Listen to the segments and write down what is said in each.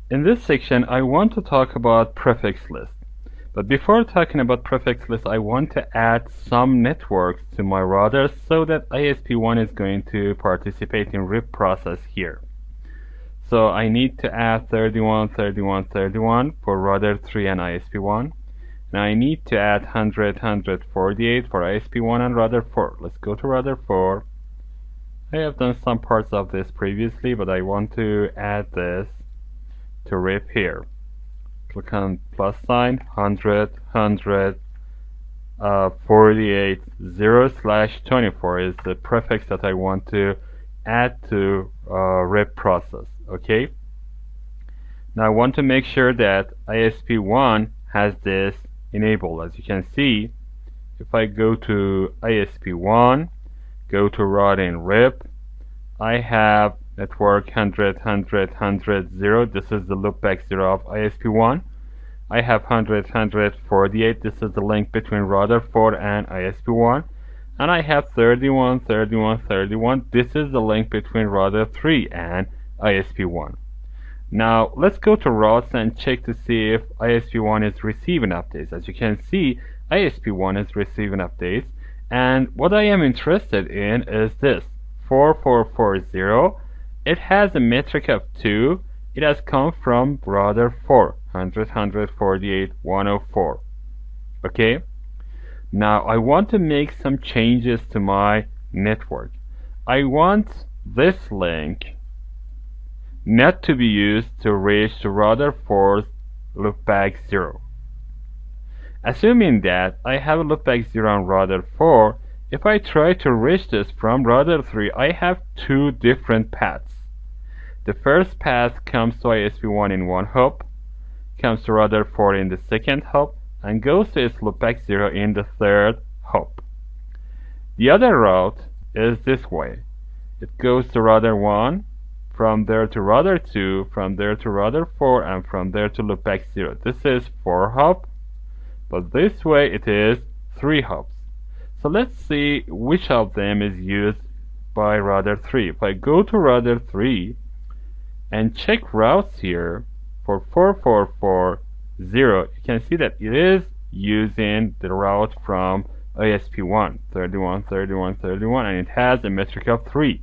In this section, I want to talk about prefix lists. But before talking about prefix lists, I want to add some networks to my routers so that ISP1 is going to participate in RIP process here. So I need to add 31, 31, 31 for router 3 and ISP1. Now I need to add 100, 148 for ISP1 and router 4. Let's go to router 4. I have done some parts of this previously, but I want to add this to RIP here. Click on plus sign, 100, 100, 48, 0/24 is the prefix that I want to add to RIP process. Okay. Now I want to make sure that ISP1 has this enabled. As you can see, if I go to ISP1, go to routing RIP, I have network 100, 100, 100, 0. This is the loopback 0 of ISP1. I have 100, 148. This is the link between router 4 and ISP1. And I have 31, 31, 31. This is the link between router 3 and ISP1. Now let's go to routes and check to see if ISP1 is receiving updates. As you can see, ISP1 is receiving updates. And what I am interested in is this 4440. It has a metric of 2. It has come from router 4, 100, 148, 104. Okay? Now I want to make some changes to my network. I want this link not to be used to reach to router 4's loopback 0. Assuming that I have a loopback 0 on router 4, if I try to reach this from router 3, I have two different paths. The first path comes to ISP1 in one hop, comes to router 4 in the second hop, and goes to its loopback 0 in the third hop. The other route is this way. It goes to router 1, from there to router 2, from there to router 4, and from there to loopback 0. This is 4 hop, but this way it is 3 hops. So let's see which of them is used by router 3. If I go to router 3 and check routes here for 4440, you can see that it is using the route from ISP1, 31, 31, 31, and it has a metric of 3.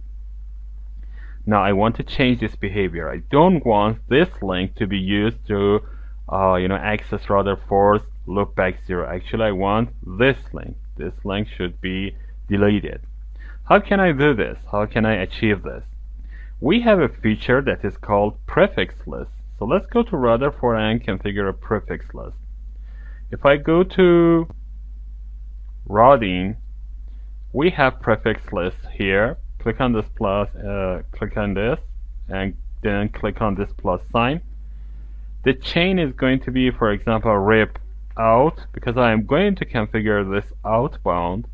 Now I want to change this behavior. I don't want this link to be used to access router 4's loopback 0. Actually, I want this link. This link should be deleted. How can I do this? How can I achieve this? We have a feature that is called prefix lists. So let's go to router 4 and configure a prefix list. If I go to routing, we have prefix lists here. Click on this plus, click on this, and then click on this plus sign. The chain is going to be, for example, RIP out, because I am going to configure this outbound,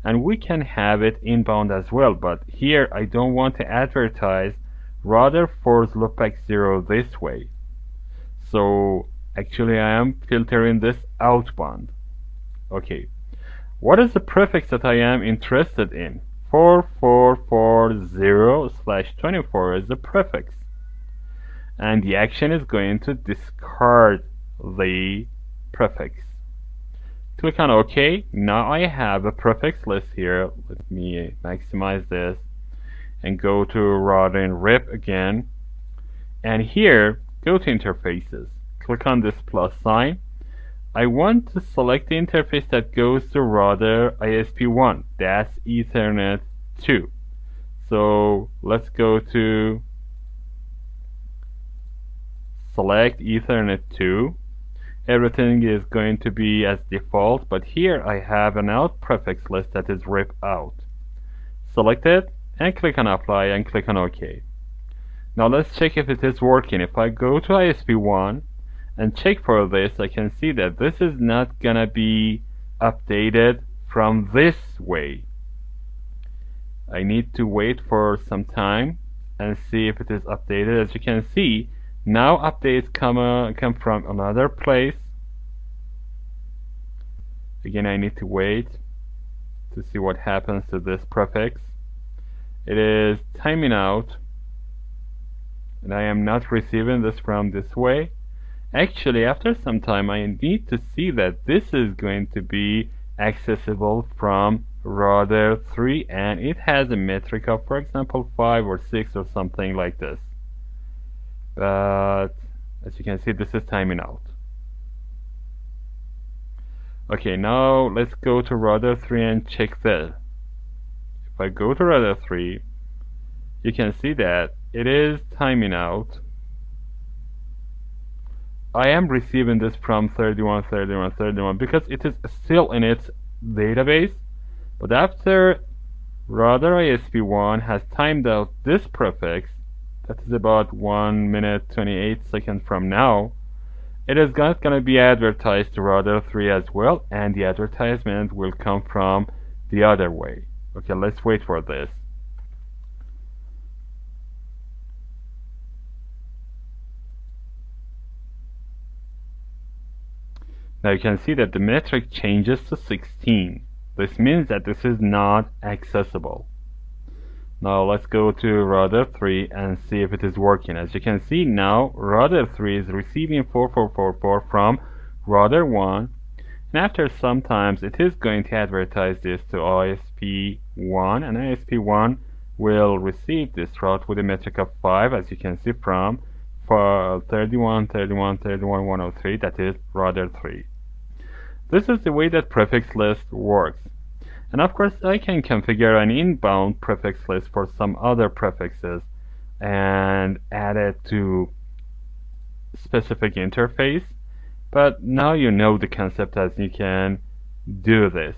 and we can have it inbound as well, but here I don't want to advertise router 4's loopback 0 this way. So actually I am filtering this outbound. Okay, what is the prefix that I am interested in? 4440/24 is the prefix, and the action is going to discard the prefix. Click on OK. Now I have a prefix list here. Let me maximize this and go to routing RIP again, and here go to interfaces. Click on this plus sign. I want to select the interface that goes to router ISP1. That's Ethernet 2. So let's go to select Ethernet 2. Everything is going to be as default, but here I have an out prefix list that is RIP out. Select it and click on apply and click on OK. Now let's check if it is working. If I go to ISP1 and check for this, I can see that this is not gonna be updated from this way. I need to wait for some time and see if it is updated. As you can see, now updates come from another place. Again, I need to wait to see what happens to this prefix. It is timing out. and I am not receiving this from this way. Actually, after some time, I need to see that this is going to be accessible from router 3, and it has a metric of, for example, 5 or 6 or something like this. But as you can see, this is timing out. Okay, now let's go to router 3 and check this. If I go to router 3, you can see that it is timing out. I am receiving this from 31, 31, 31 because it is still in its database, but after router ISP1 has timed out this prefix, that is about 1 minute 28 seconds from now, it is not going to be advertised to router 3 as well, and the advertisement will come from the other way. Okay, let's wait for this. Now you can see that the metric changes to 16. This means that this is not accessible. Now let's go to router 3 and see if it is working. As you can see now, router 3 is receiving 4444 from router 1, and after some times it is going to advertise this to ISP1, and ISP1 will receive this route with a metric of 5, as you can see from 31, 31, 31, 103, that is router 3. This is the way that prefix list works. And of course, I can configure an inbound prefix list for some other prefixes and add it to specific interface. But now you know the concept, as you can do this.